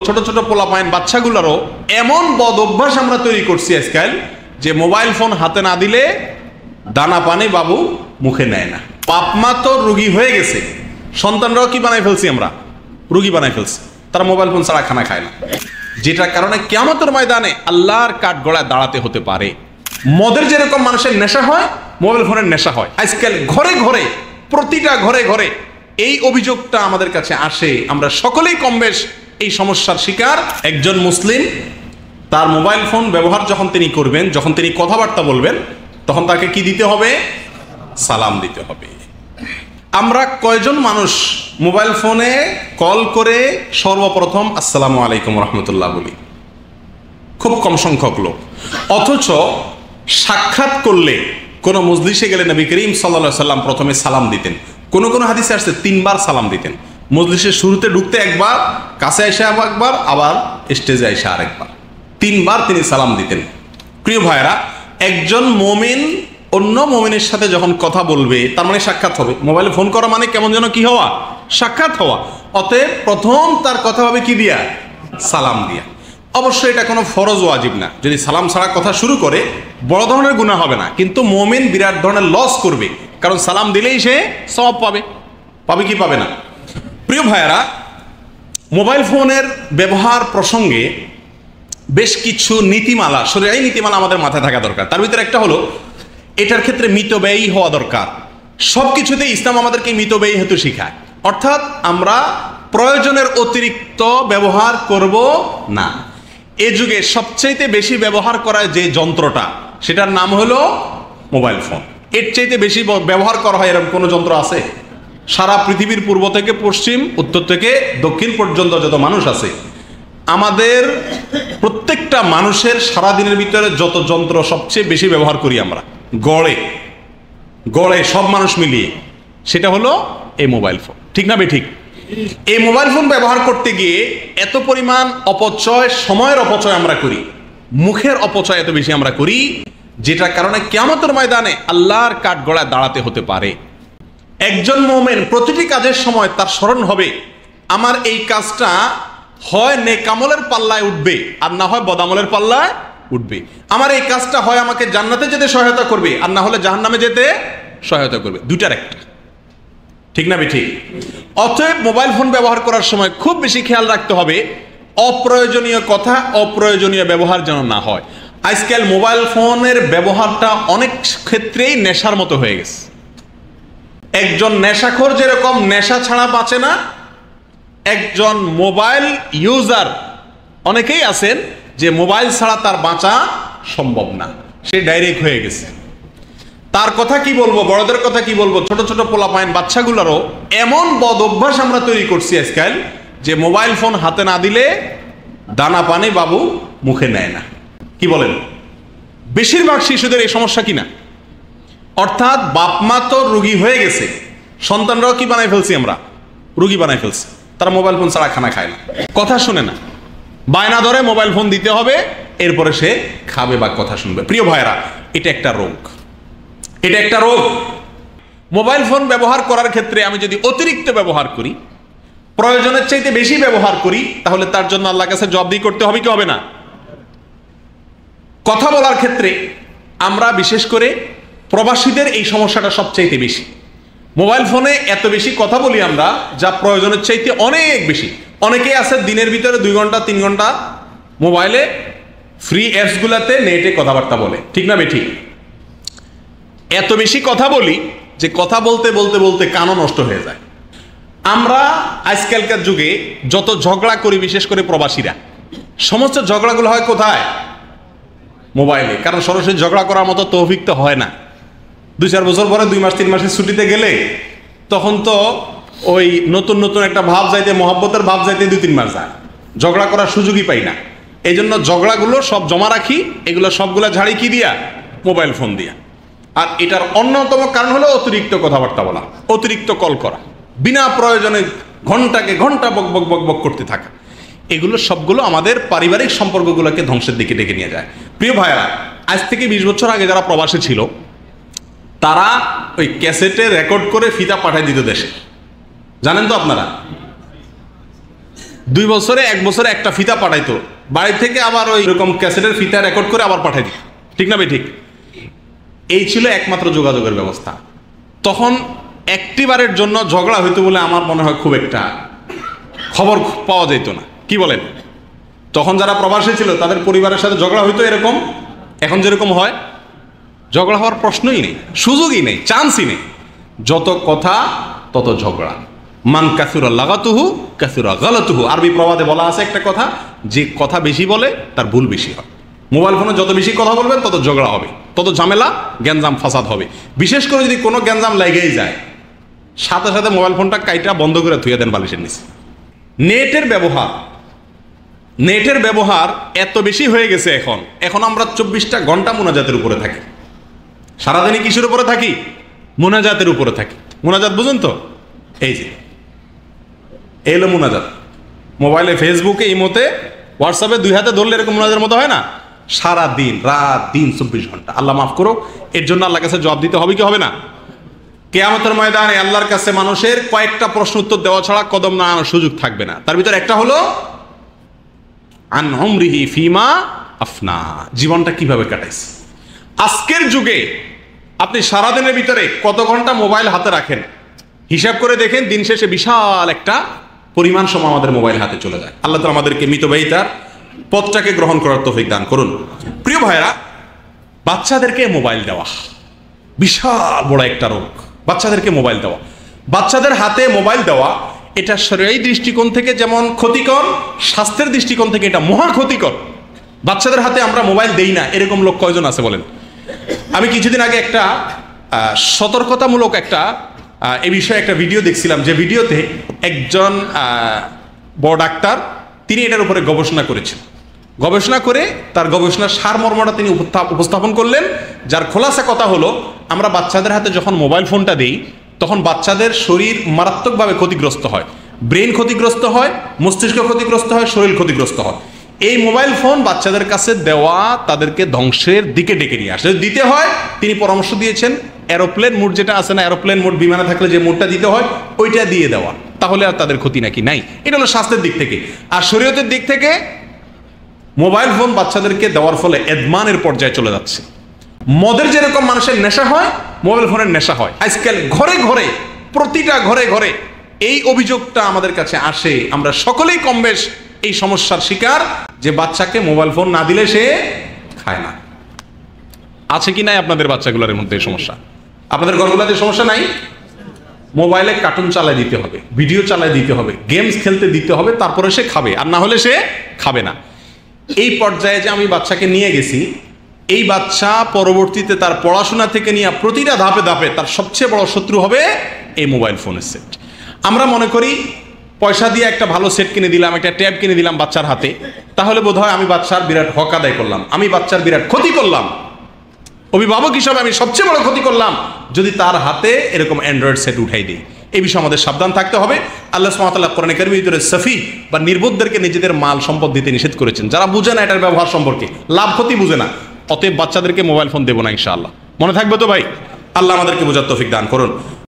ছোট ছোট পোলাপাইন বাচ্চাগুলোরও এমন বদ অভ্যাস আমরা তৈরি করছি আজকাল যে মোবাইল ফোন হাতে না দিলে দানা পানি বাবু মুখে নেয় না। বাপ মা তো রুগী হয়ে গেছে, সন্তানরাও কি বানাই ফেলছি আমরা, রুগী বানাই ফেলছি। তারা মোবাইল ফোন ছাড়া খানা খায় না, যেটার কারণে কিয়ামতের ময়দানে আল্লাহর কাঠগড়ায় দাঁড়াতে হতে পারে। মদের যেরকম মানুষের নেশা হয়, মোবাইল ফোনের নেশা হয়। আজকাল ঘরে ঘরে, প্রতিটা ঘরে ঘরে এই অভিযোগটা আমাদের কাছে আসে। আমরা সকলেই কম বেশ এই সমস্যার শিকার। একজন মুসলিম তার মোবাইল ফোন ব্যবহার যখন তিনি করবেন, যখন তিনি কথাবার্তা বলবেন, তখন তাকে কি দিতে হবে? সালাম দিতে হবে। আমরা কয়জন মানুষ মোবাইল ফোনে কল করে সর্বপ্রথম আসসালামু আলাইকুম রহমতুল্লাহ বলি? খুব কম সংখ্যক লোক। অথচ সাক্ষাৎ করলে, কোনো মজলিসে গেলে নবী করিম সাল্লাল্লাহু আলাইহি সাল্লাম প্রথমে সালাম দিতেন। কোনো কোনো হাদিসে আসছে 3 বার সালাম দিতেন। মজলিসের শুরুতে ঢুকতে একবার, কাছে এসে একবার, আবার স্টেজে এসে আরেকবার, 3 বার তিনি সালাম দিতেন। প্রিয় ভাইরা, একজন মুমিন অন্য মুমিনের সাথে যখন কথা বলবে, তার মানে সাক্ষাৎ হবে। মোবাইলে ফোন করা মানে কেমন যেন কি হওয়া? সাক্ষাৎ হওয়া। অতএব প্রথম তার কথা হবে কি দিয়া? সালাম দিয়া। অবশ্যই এটা কোনো ফরজ ওয়াজিব না। যদি সালাম ছাড়া কথা শুরু করে, বড় ধরনের গুনাহ হবে না, কিন্তু মুমিন বিরাট ধরনের লস করবে। কারণ সালাম দিলেই সে সওয়াব পাবে। পাবে কি পাবে না? প্রিয় ভাইয়েরা, মোবাইল ফোনের ব্যবহার প্রসঙ্গে বেশ কিছু নীতিমালা, শরীয়ী নীতিমালা আমাদের মাথায় থাকা দরকার। তার ভিতরে একটা হলো, এটার ক্ষেত্রে মিতব্যয়ী হওয়া দরকার। সব কিছুতে ইসলাম আমাদেরকে মিতব্যয়ী হেতু শিখায়। অর্থাৎ আমরা প্রয়োজনের অতিরিক্ত ব্যবহার করব না। এ যুগে সবচাইতে বেশি ব্যবহার করা যে যন্ত্রটা, সেটার নাম হলো মোবাইল ফোন। এর চাইতে বেশি ব্যবহার করা হয় এরকম কোনো যন্ত্র আছে? সারা পৃথিবীর পূর্ব থেকে পশ্চিম, উত্তর থেকে দক্ষিণ পর্যন্ত যত মানুষ আছে, আমাদের প্রত্যেকটা মানুষের সারাদিনের ভিতরে যত যন্ত্র সবচেয়ে বেশি ব্যবহার করি আমরা, গড়ে গড়ে সব মানুষ মিলিয়ে, সেটা হলো এই মোবাইল ফোন। ঠিক না বেঠিক? এই মোবাইল ফোন ব্যবহার করতে গিয়ে এত পরিমাণ অপচয়, সময়ের অপচয় আমরা করি, মুখের অপচয় এত বেশি আমরা করি, যেটার কারণে কিয়ামতের ময়দানে আল্লাহর কাঠগড়ায় দাঁড়াতে হতে পারে। একজন মুমিন প্রতিটি কাজের সময় তার স্মরণ হবে, আমার এই কাজটা হয় নেকামলের পাল্লায় উঠবে, আর না হয় বদামলের পাল্লায় উঠবে। আমার এই কাজটা হয় আমাকে জান্নাতে যেতে সহায়তা করবে, আর না হলে জাহান্নামে যেতে সহায়তা করবে। দুইটার একটা। ঠিক না বেঠিক? অতএব মোবাইল ফোন ব্যবহার করার সময় খুব বেশি খেয়াল রাখতে হবে, অপ্রয়োজনীয় কথা, অপ্রয়োজনীয় ব্যবহার যেন না হয়। আজকাল মোবাইল ফোনের ব্যবহারটা অনেক ক্ষেত্রেই নেশার মতো হয়ে গেছে। একজন নেশাখোর যেরকম নেশা ছাড়া বাঁচে না, একজন মোবাইল ইউজার অনেকেই আছেন যে মোবাইল ছাড়া তার বাঁচা সম্ভব না, সে ডাইরেক্ট হয়ে গেছে। তার কথা কি বলবো, বড়দের কথা কি বলবো, ছোট ছোট পোলাপাইন বাচ্চাগুলোরও এমন বদ অভ্যাস আমরা তৈরি করছি আজকাল যে মোবাইল ফোন হাতে না দিলে দানা পানি বাবু মুখে নেয় না। কি বলেন? বেশিরভাগ শিশুদের এই সমস্যা কিনা? অর্থাৎ বাপ মা তো রুগী হয়ে গেছে, সন্তানরাও কি বানাই ফেলছি আমরা, রুগী বানাই ফেলছি। তারা মোবাইল ফোন ছাড়া খানা খায় না, কথা শুনে না, বায়না ধরে মোবাইল ফোন দিতে হবে, এরপরে সে খাবে বা কথা শুনবে। প্রিয় ভাইরা, এটা একটা রোগ, এটা একটা রোগ। মোবাইল ফোন ব্যবহার করার ক্ষেত্রে আমি যদি অতিরিক্ত ব্যবহার করি, প্রয়োজনের চাইতে বেশি ব্যবহার করি, তাহলে তার জন্য আল্লাহর কাছে জবাবদিহি করতে হবে কি হবে না? কথা বলার ক্ষেত্রে আমরা বিশেষ করে প্রবাসীদের এই সমস্যাটা সবচাইতে বেশি। মোবাইল ফোনে এত বেশি কথা বলি আমরা, যা প্রয়োজনের চাইতে অনেক বেশি। অনেকেই আছে দিনের ভিতরে 2 ঘন্টা 3 ঘন্টা মোবাইলে ফ্রি অ্যাপসগুলোতে নেটে কথাবার্তা বলে। ঠিক না বেঠিক? এত বেশি কথা বলি যে কথা বলতে বলতে বলতে কানও নষ্ট হয়ে যায়। আমরা আজকালকার যুগে যত ঝগড়া করি, বিশেষ করে প্রবাসীরা, সমস্ত ঝগড়াগুলো হয় কোথায়? মোবাইলে। কারণ সরাসরি ঝগড়া করার মতো তৌফিক তো হয় না। 2-4 বছর পরে 2 মাস 3 মাসের ছুটিতে গেলে তখন তো ওই নতুন নতুন একটা ভাব যাইতে, মহব্বতের ভাব যাইতে 2-3 মাস যায়, ঝগড়া করার সুযোগই পাই না। এই জন্য ঝগড়াগুলো সব জমা রাখি, এগুলো সবগুলো ঝাড়ি কি দিয়া? মোবাইল ফোন দিয়া। আর এটার অন্যতম কারণ হলো অতিরিক্ত কথাবার্তা বলা, অতিরিক্ত কল করা, বিনা প্রয়োজনে ঘন্টাকে ঘন্টা বক বক বক বক করতে থাকা। এগুলো সবগুলো আমাদের পারিবারিক সম্পর্কগুলোকে ধ্বংসের দিকে ডেকে নিয়ে যায়। প্রিয় ভাইয়েরা, আজ থেকে 20 বছর আগে যারা প্রবাসী ছিল, তারা ওই ক্যাসেটে রেকর্ড করে ফিতা পাঠায় দিত দেশে। জানেন তো আপনারা? 2 বছরে 1 বছরে একটা ফিতা পাঠাইতো, বাড়ি থেকে আবার ওই রকম ক্যাসেটের ফিতা রেকর্ড করে আবার পাঠাই দিত। ঠিক না ভাই? ঠিক। এই ছিল একমাত্র যোগাযোগের ব্যবস্থা। তখন একটিবারের জন্য ঝগড়া হইতো বলে আমার মনে হয় খুব একটা খবর পাওয়া যেত না। কি বলেন? তখন যারা প্রবাসী ছিল তাদের পরিবারের সাথে ঝগড়া হইতো এরকম, এখন যেরকম হয় ঝগড়া হওয়ার প্রশ্নই নেই, সুযোগই নেই, চান্সই নেই। যত কথা তত ঝগড়া। মান কাসুরা লাগাতুহু কাসুরা গালাতুহু। আরবি প্রবাদে বলা আছে একটা কথা, যে কথা বেশি বলে তার ভুল বেশি হয়। মোবাইল ফোনে যত বেশি কথা বলবেন তত ঝগড়া হবে, তত ঝামেলা, গ্যাঞ্জাম, ফাসাদ হবে। বিশেষ করে যদি কোনো গ্যাঞ্জাম লেগেই যায়, সাথে সাথে মোবাইল ফোনটা কাইটা বন্ধ করে থুয়ে দেন বালিশের নিচে। নেটের ব্যবহার এত বেশি হয়ে গেছে এখন আমরা 24টা ঘন্টা মুনাজাতের উপরে থাকি। সারাদিনই কিসের উপরে থাকি? মুনাজাতের উপরে থাকি। মুনাজাত বুঝুন তো? এই যে এলো মুনাজাত, মোবাইলে, ফেসবুকে, ইমোতে, হোয়াটসঅ্যাপে 2 হাতে ধরলে এরকম মুনাজাতের মতো হয় না? সারা দিন, রাত দিন, 24 ঘন্টা। আল্লাহ মাফ করো, এর জন্য আল্লাহর কাছে জবাব দিতে হবে কি হবে না? কিয়ামতের ময়দানে আল্লাহর কাছে মানুষের কয়েকটা প্রশ্ন উত্তর দেওয়া ছাড়া কদম না আনার সুযোগ থাকবে না। তার ভিতর একটা হলো আন উমরিহি ফিমা আফনা, জীবনটা কিভাবে কাটাইছে। আজকের যুগে আপনি সারাদিনের ভিতরে কত ঘন্টা মোবাইল হাতে রাখেন হিসাব করে দেখেন, দিন শেষে বিশাল একটা পরিমাণ সময় আমাদের মোবাইল হাতে চলে যায়। আল্লাহ তাআলা আমাদেরকে মিতব্যয়িতার পথটাকে গ্রহণ করার তৌফিক দান করুন। প্রিয় ভাইরা, বাচ্চাদেরকে মোবাইল দেওয়া বিশাল বড় একটা রোগ। বাচ্চাদেরকে মোবাইল দেওয়া, বাচ্চাদের হাতে মোবাইল দেওয়া, এটা শরীয়ী দৃষ্টিকোণ থেকে যেমন ক্ষতিকর, স্বাস্থ্যের দৃষ্টিকোণ থেকে এটা মহা ক্ষতিকর। বাচ্চাদের হাতে আমরা মোবাইল দেই না এরকম লোক কয়জন আছে বলেন? আমি কিছুদিন আগে একটা সতর্কতামূলক একটা এই বিষয়ে একটা ভিডিও দেখছিলাম, যে ভিডিওতে একজন বড় ডাক্তার তিনি এটার উপরে গবেষণা করেছেন। গবেষণা করে তার গবেষণার সারমর্মটা তিনি উপস্থাপন করলেন, যার খোলাসা কথা হলো, আমরা বাচ্চাদের হাতে যখন মোবাইল ফোনটা দিই তখন বাচ্চাদের শরীর মারাত্মকভাবে ক্ষতিগ্রস্ত হয়, ব্রেন ক্ষতিগ্রস্ত হয়, মস্তিষ্ক ক্ষতিগ্রস্ত হয়, শরীর ক্ষতিগ্রস্ত হয়। এই মোবাইল ফোন বাচ্চাদের কাছে দেওয়া তাদেরকে ধ্বংসের দিকে ডেকে নিয়ে আসে। দিতে হয়, তিনি পরামর্শ দিয়েছেন এরোপ্লেন মোড যেটা আছে না, এরোপ্লেন মোড, বিমানে থাকলে যে মোডটা দিতে হয় ওইটা দিয়ে দেওয়া, তাহলে আর তাদের ক্ষতি নাকি নাই। এটা হলো স্বাস্থ্যের দিক থেকে। আর শরীয়তের দিক থেকে মোবাইল ফোন বাচ্চাদেরকে দেওয়ার ফলে এদমানের পর্যায়ে চলে যাচ্ছে। মদের যেরকম মানুষের নেশা হয়, মোবাইল ফোনের নেশা হয়। আজকাল ঘরে ঘরে, প্রতিটা ঘরে ঘরে এই অভিযোগটা আমাদের কাছে আসে। আমরা সকলেই কমবেশ এই সমস্যার শিকার, যে বাচ্চাকে মোবাইল ফোন না দিলে সে খায় না। আছে কি নাই আপনাদের বাচ্চাগুলোর মধ্যে এই সমস্যা? আপনাদের ঘরগুলোতে সমস্যা নাই? মোবাইলে কার্টুন চালায় দিতে হবে, ভিডিও চালায় দিতে হবে, গেমস খেলতে দিতে হবে, তারপরে সে খাবে, আর না হলে সে খাবে না। এই পর্যায়ে যে আমি বাচ্চাকে নিয়ে গেছি, এই বাচ্চা পরবর্তীতে তার পড়াশোনা থেকে নিয়ে প্রতিটা ধাপে ধাপে তার সবচেয়ে বড় শত্রু হবে এই মোবাইল ফোনের সেট। আমরা মনে করি পয়সা দিয়ে একটা ভালো সেট কিনে দিলাম, একটা ট্যাব কিনে দিলাম বাচ্চার হাতে, তাহলে বোধহয় আমি বাচ্চার বিরাট হক আদায় করলাম, আমি বাচ্চার বিরাট ক্ষতি করলাম, অভিভাবক হিসাবে আমি সবচেয়ে বড় ক্ষতি করলাম যদি তার হাতে এরকম অ্যান্ড্রয়েড সেট উঠাই দিই। এই বিষয়ে আমাদের সাবধান থাকতে হবে। আল্লাহ সুবহানাহু ওয়া তাআলা কোরআনে কারীমের ভিতরে সফি বা নির্বোধদেরকে নিজেদের মাল সম্পদ দিতে নিষেধ করেছেন, যারা বুঝে না এটার ব্যবহার সম্পর্কে, লাভ ক্ষতি বুঝে না। অতএব বাচ্চাদেরকে মোবাইল ফোন দেবো না ইনশাআল্লাহ। মনে থাকবে তো ভাই? আল্লাহ আমাদেরকে বোঝার তৌফিক দান করুন।